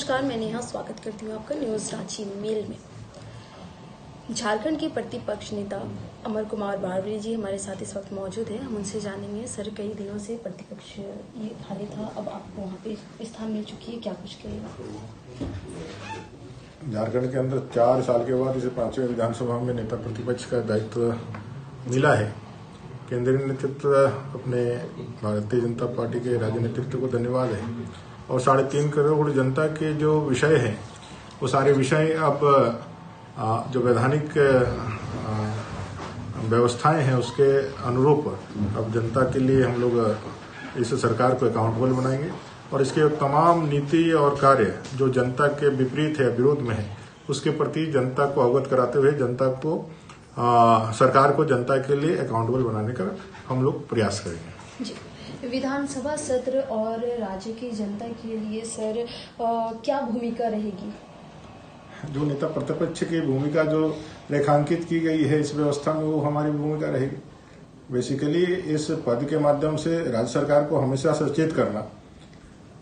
नमस्कार, मैं नेहा स्वागत करती हूँ आपका न्यूज रांची मेल में। झारखंड के प्रतिपक्ष नेता अमर कुमार बावरी जी हमारे साथ इस वक्त मौजूद हैं। हम उनसे जानेंगे, सर कई दिनों से प्रतिपक्ष ये खाली था, अब आपको वहाँ पे स्थान मिल चुकी है, क्या कुछ कहेगा? झारखंड के अंदर 4 साल के बाद इसे 5वें विधानसभा में नेता प्रतिपक्ष का दायित्व मिला है। केंद्रीय नेतृत्व अपने भारतीय जनता पार्टी के राज्य नेतृत्व को धन्यवाद है और 3.5 करोड़ जनता के जो विषय हैं वो सारे विषय अब जो वैधानिक व्यवस्थाएं हैं उसके अनुरूप अब जनता के लिए हम लोग इस सरकार को अकाउंटेबल बनाएंगे और इसके तमाम नीति और कार्य जो जनता के विपरीत है, विरोध में है, उसके प्रति जनता को अवगत कराते हुए जनता को सरकार को जनता के लिए अकाउंटेबल बनाने का हम लोग प्रयास करेंगे। जी, विधानसभा सत्र और राज्य की जनता के लिए सर क्या भूमिका रहेगी? जो नेता प्रतिपक्ष की भूमिका जो रेखांकित की गई है इस व्यवस्था में, वो हमारी भूमिका रहेगी। बेसिकली इस पद के माध्यम से राज्य सरकार को हमेशा सचेत करना।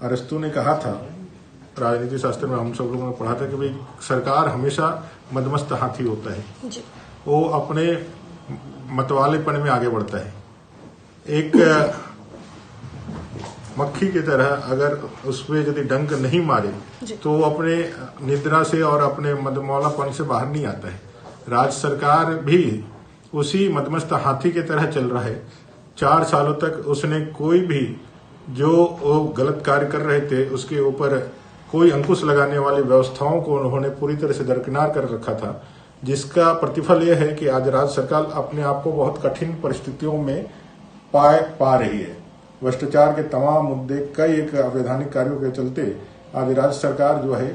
अरस्तु ने कहा था, राजनीति शास्त्र में हम सब लोगों ने पढ़ा था कि भाई सरकार हमेशा मदमस्त हाथी होता है जी। वो अपने मतवालेपन में आगे बढ़ता है। एक मक्खी की तरह अगर उसमें यदि डंक नहीं मारे तो वो अपने निद्रा से और अपने मदमौलापन से बाहर नहीं आता है। राज्य सरकार भी उसी मदमस्त हाथी की तरह चल रहा है। 4 सालों तक उसने कोई भी जो वो गलत कार्य कर रहे थे उसके ऊपर कोई अंकुश लगाने वाली व्यवस्थाओं को उन्होंने पूरी तरह से दरकिनार कर रखा था, जिसका प्रतिफल यह है कि आज राज्य सरकार अपने आप को बहुत कठिन परिस्थितियों में पा रही है। भ्रष्टाचार के तमाम मुद्दे, कई एक अवैधानिक कार्यों के चलते आज राज्य सरकार जो है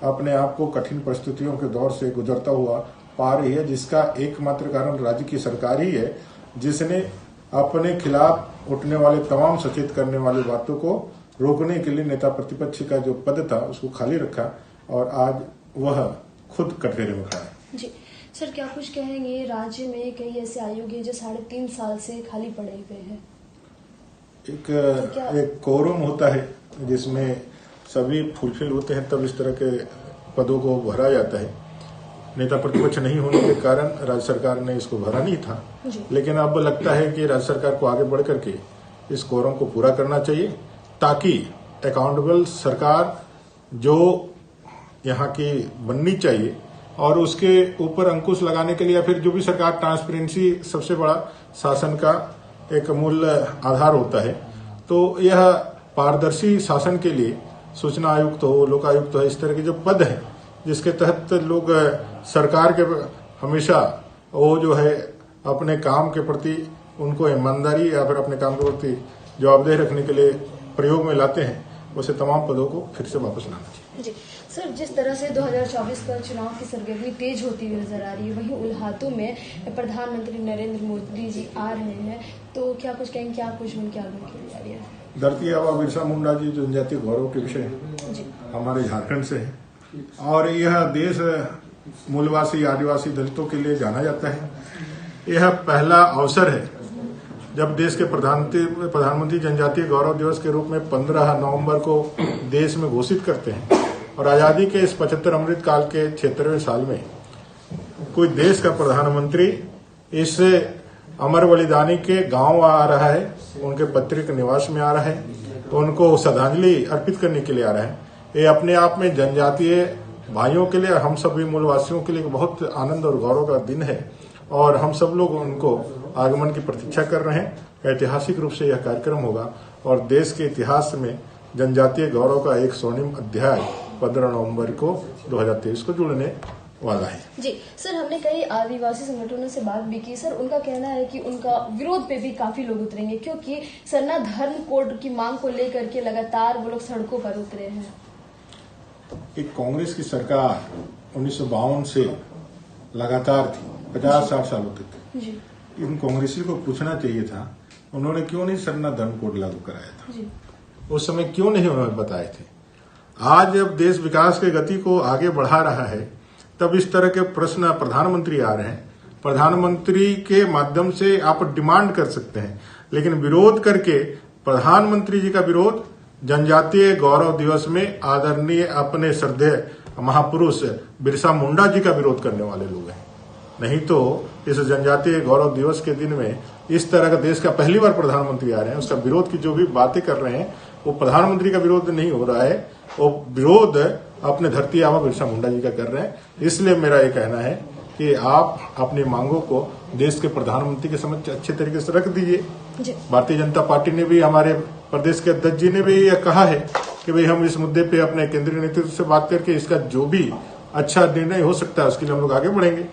अपने आप को कठिन परिस्थितियों के दौर से गुजरता हुआ पा रही है, जिसका एकमात्र कारण राज्य की सरकार ही है, जिसने अपने खिलाफ उठने वाले तमाम सचेत करने वाली बातों को रोकने के लिए नेता प्रतिपक्ष का जो पद था उसको खाली रखा और आज वह खुद कटघरे में खड़ा है। जी सर, क्या कुछ कहेंगे? राज्य में कई ऐसे आयोग हैं जो 3.5 साल से खाली पड़े हुए हैं। एक कोरम होता है जिसमें सभी फुलफिल होते हैं, तब इस तरह के पदों को भरा जाता है। नेता प्रतिपक्ष नहीं होने के कारण राज्य सरकार ने इसको भरा नहीं था, लेकिन अब लगता है कि राज्य सरकार को आगे बढ़ करके इस कोरम को पूरा करना चाहिए ताकि अकाउंटेबल सरकार जो यहाँ की बननी चाहिए और उसके ऊपर अंकुश लगाने के लिए फिर जो भी सरकार, ट्रांसपेरेंसी सबसे बड़ा शासन का एक मूल आधार होता है। तो यह पारदर्शी शासन के लिए सूचना आयुक्त हो, लोकायुक्त हो, इस तरह के जो पद है जिसके तहत लोग सरकार के हमेशा वो जो है अपने काम के प्रति उनको ईमानदारी या फिर अपने काम के प्रति जवाबदेही रखने के लिए प्रयोग में लाते हैं, वैसे तमाम पदों को फिर से वापस लाना चाहिए। जी सर, जिस तरह से 2024 का चुनाव की सरगर्मी तेज होती हुई नजर आ रही है, वहीं उल्हातू में प्रधानमंत्री नरेंद्र मोदी जी आ रहे हैं, तो क्या कुछ कहेंगे? क्या कुछ उनके आगमन की तैयारी है? धरती आबा बिरसा मुंडा जी जनजातीय गौरव के विषय हमारे झारखंड से है और यह देश मूलवासी आदिवासी दलितों के लिए जाना जाता है। यह पहला अवसर है जब देश के प्रधानमंत्री जनजातीय गौरव दिवस के रूप में 15 नवंबर को देश में घोषित करते हैं और आजादी के इस 75 अमृत काल के 76वें साल में कोई देश का प्रधानमंत्री इस अमर बलिदानी के गांव आ रहा है, उनके पैतृक निवास में आ रहा है, उनको श्रद्धांजलि अर्पित करने के लिए आ रहा है। ये अपने आप में जनजातीय भाइयों के लिए, हम सभी मूलवासियों के लिए बहुत आनंद और गौरव का दिन है और हम सब लोग उनको आगमन की प्रतीक्षा कर रहे हैं। ऐतिहासिक रूप से यह कार्यक्रम होगा और देश के इतिहास में जनजातीय गौरव का एक स्वर्णिम अध्याय 15 नवंबर को 2023 को जुड़ने वाला है। जी सर, हमने कई आदिवासी संगठनों से बात भी की। सर, उनका कहना है कि उनका विरोध पे भी काफी लोग उतरेंगे, क्योंकि सरना धर्म कोड की मांग को लेकर के लगातार वो लोग सड़कों पर उतरे हैं। एक कांग्रेस की सरकार 1952 से लगातार थी, 50-60 सालों तक। इन कांग्रेसी को पूछना चाहिए था उन्होंने क्यों नहीं सरना धर्म कोड लागू कराया था, उस समय क्यों नहीं उन्होंने बताए थे। आज जब देश विकास की गति को आगे बढ़ा रहा है तब इस तरह के प्रश्न प्रधानमंत्री आ रहे हैं। प्रधानमंत्री के माध्यम से आप डिमांड कर सकते हैं, लेकिन विरोध करके प्रधानमंत्री जी का विरोध जनजातीय गौरव दिवस में आदरणीय अपने श्रद्धेय महापुरुष बिरसा मुंडा जी का विरोध करने वाले लोग हैं। नहीं तो इस जनजातीय गौरव दिवस के दिन में इस तरह का देश का पहली बार प्रधानमंत्री आ रहे हैं, उसका विरोध की जो भी बातें कर रहे हैं वो प्रधानमंत्री का विरोध नहीं हो रहा है, वो विरोध अपने धरती आबा बिरसा मुंडा जी का कर रहे हैं। इसलिए मेरा ये कहना है कि आप अपनी मांगों को देश के प्रधानमंत्री के समक्ष अच्छे तरीके से रख दीजिए। भारतीय जनता पार्टी ने भी, हमारे प्रदेश के अध्यक्ष जी ने भी यह कहा है कि भाई हम इस मुद्दे पे अपने केंद्रीय नेतृत्व से बात करके इसका जो भी अच्छा निर्णय हो सकता है उसके लिए हम लोग आगे बढ़ेंगे।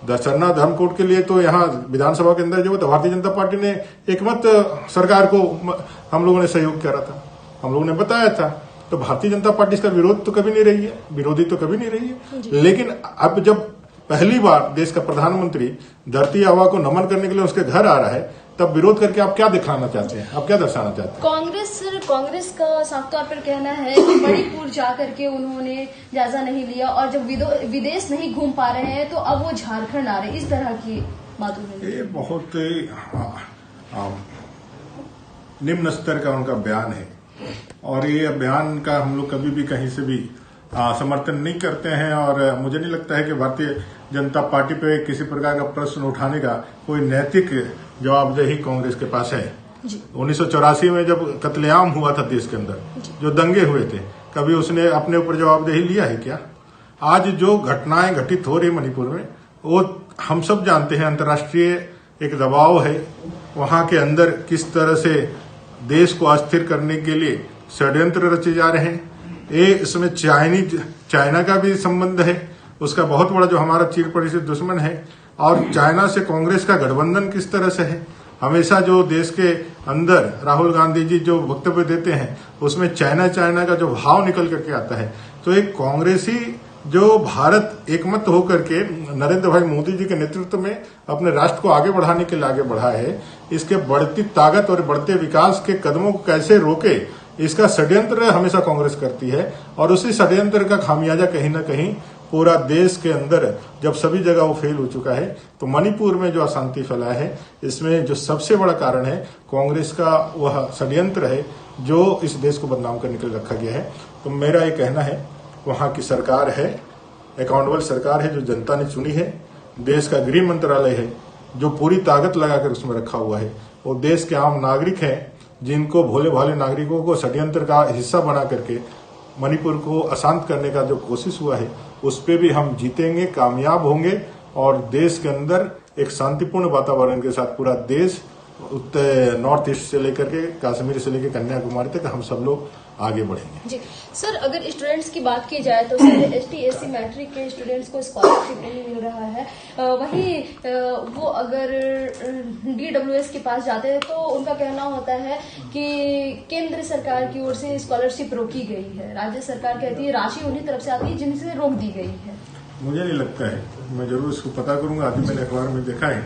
दशहरा धर्म कोड के लिए तो यहाँ विधानसभा के अंदर जो तो भारतीय जनता पार्टी ने एकमत सरकार को हम लोगों ने सहयोग करा था, हम लोगों ने बताया था। तो भारतीय जनता पार्टी इसका विरोध तो कभी नहीं रही है, विरोधी तो कभी नहीं रही है। लेकिन अब जब पहली बार देश का प्रधानमंत्री धरती आबा को नमन करने के लिए उसके घर आ रहा है, तब विरोध करके आप क्या दिखाना चाहते हैं, आप क्या दर्शाना चाहते हैं? कांग्रेस का साफ तौर पर कहना है कि मणिपुर जाकर के उन्होंने जायजा नहीं लिया और जब विदेश नहीं घूम पा रहे हैं तो अब वो झारखंड आ रहे हैं, इस तरह की बातों में। ये बहुत निम्न स्तर का उनका बयान है और ये बयान का हम लोग कभी भी कहीं से भी समर्थन नहीं करते हैं और मुझे नहीं लगता है कि भारतीय जनता पार्टी पे किसी प्रकार का प्रश्न उठाने का कोई नैतिक जवाबदेही कांग्रेस के पास है। 1984 में जब कत्लेआम हुआ था देश के अंदर, जो दंगे हुए थे, कभी उसने अपने ऊपर जवाबदेही लिया है क्या? आज जो घटनाएं घटित हो रही मणिपुर में वो हम सब जानते हैं, अंतर्राष्ट्रीय एक दबाव है। वहां के अंदर किस तरह से देश को अस्थिर करने के लिए षड्यंत्र रचे जा रहे हैं। इसमें चाइना का भी संबंध है, उसका बहुत बड़ा जो हमारा चिर परिचित दुश्मन है, और चाइना से कांग्रेस का गठबंधन किस तरह से है। हमेशा जो देश के अंदर राहुल गांधी जी जो वक्तव्य देते हैं उसमें चाइना का जो भाव निकल करके आता है। तो एक कांग्रेसी जो भारत एकमत होकर के नरेंद्र भाई मोदी जी के नेतृत्व में अपने राष्ट्र को आगे बढ़ाने के लिए आगे बढ़ा है, इसके बढ़ती ताकत और बढ़ते विकास के कदमों को कैसे रोके, इसका षड्यंत्र हमेशा कांग्रेस करती है। और उसी षड्यंत्र का खामियाजा कहीं न कहीं पूरा देश के अंदर जब सभी जगह वो फेल हो चुका है, तो मणिपुर में जो अशांति फैला है इसमें जो सबसे बड़ा कारण है कांग्रेस का वह षड्यंत्र है जो इस देश को बदनाम करने के लिए रखा गया है। तो मेरा ये कहना है, वहां की सरकार है, अकाउंटेबल सरकार है जो जनता ने चुनी है, देश का गृह मंत्रालय है जो पूरी ताकत लगाकर उसमें रखा हुआ है, और देश के आम नागरिक हैं जिनको भोले भाले नागरिकों को षड्यंत्र का हिस्सा बना करके मणिपुर को अशांत करने का जो कोशिश हुआ है उस पर भी हम जीतेंगे, कामयाब होंगे, और देश के अंदर एक शांतिपूर्ण वातावरण के साथ पूरा देश उत्तर नॉर्थ ईस्ट से लेकर के कश्मीर से लेकर कन्याकुमारी तक हम सब लोग आगे बढ़ेंगे। जी सर, अगर स्टूडेंट्स की बात की जाए तो सर ST SC मैट्रिक के स्टूडेंट्स को स्कॉलरशिप नहीं मिल रहा है, वहीं वो अगर DWS के पास जाते हैं तो उनका कहना होता है कि केंद्र सरकार की ओर से स्कॉलरशिप रोकी गई है, राज्य सरकार कहती है राशि उन्हीं तरफ से आती है जिनसे रोक दी गई है। मुझे नहीं लगता है, मैं जरूर इसको पता करूंगा, अभी मैंने अखबार में देखा है,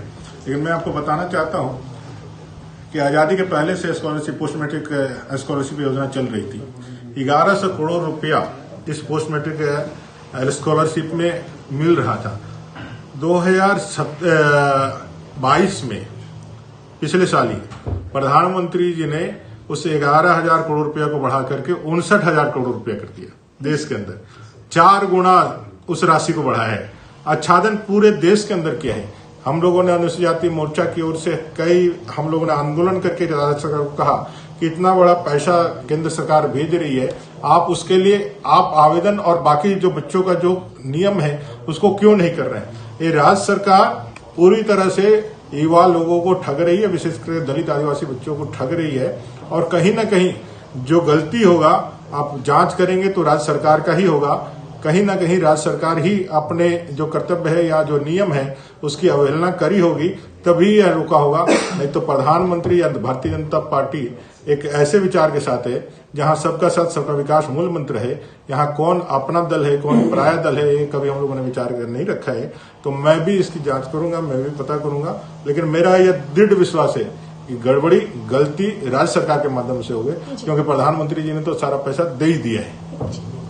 लेकिन मैं आपको बताना चाहता हूँ कि आजादी के पहले से स्कॉलरशिप, पोस्ट मैट्रिक स्कॉलरशिप योजना चल रही थी। 1100 करोड़ रुपया इस पोस्ट मैट्रिक स्कॉलरशिप में मिल रहा था। 2022 में पिछले साल ही प्रधानमंत्री जी ने उस 11,000 करोड़ रुपया को बढ़ा करके 59,000 करोड़ रुपया कर दिया। देश के अंदर 4 गुना उस राशि को बढ़ाया है। आच्छादन पूरे देश के अंदर किया है। हम लोगों ने अनुसूचित जाति मोर्चा की ओर से हम लोगों ने आंदोलन करके राज्य सरकार को कहा कि इतना बड़ा पैसा केंद्र सरकार भेज रही है, आप उसके लिए आप आवेदन और बाकी जो बच्चों का जो नियम है उसको क्यों नहीं कर रहे हैं। ये राज्य सरकार पूरी तरह से युवा लोगों को ठग रही है, विशेषकर दलित आदिवासी बच्चों को ठग रही है, और कहीं न कहीं जो गलती होगा आप जांच करेंगे तो राज्य सरकार का ही होगा। कहीं ना कहीं राज्य सरकार ही अपने जो कर्तव्य है या जो नियम है उसकी अवहेलना करी होगी, तभी यह रुका होगा। नहीं तो प्रधानमंत्री या भारतीय जनता पार्टी एक ऐसे विचार के साथ है जहां सबका साथ सबका विकास मूल मंत्र है। यहाँ कौन अपना दल है कौन पराया दल है ये कभी हम लोगों ने विचार कर नहीं रखा है। तो मैं भी इसकी जांच करूंगा, मैं भी पता करूंगा, लेकिन मेरा यह दृढ़ विश्वास है कि गड़बड़ी गलती राज्य सरकार के माध्यम से हो गई, क्योंकि प्रधानमंत्री जी ने तो सारा पैसा दे ही दिया है।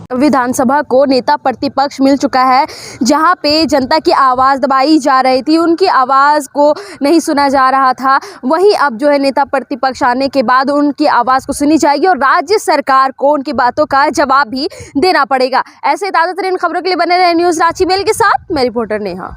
विधानसभा को नेता प्रतिपक्ष मिल चुका है, जहां पे जनता की आवाज़ दबाई जा रही थी, उनकी आवाज़ को नहीं सुना जा रहा था। वहीं अब जो है नेता प्रतिपक्ष आने के बाद उनकी आवाज़ को सुनी जाएगी और राज्य सरकार को उनकी बातों का जवाब भी देना पड़ेगा। ऐसे ताज़ा तरीन खबरों के लिए बने रहे न्यूज़ रांची मेल के साथ। मैं रिपोर्टर नेहा।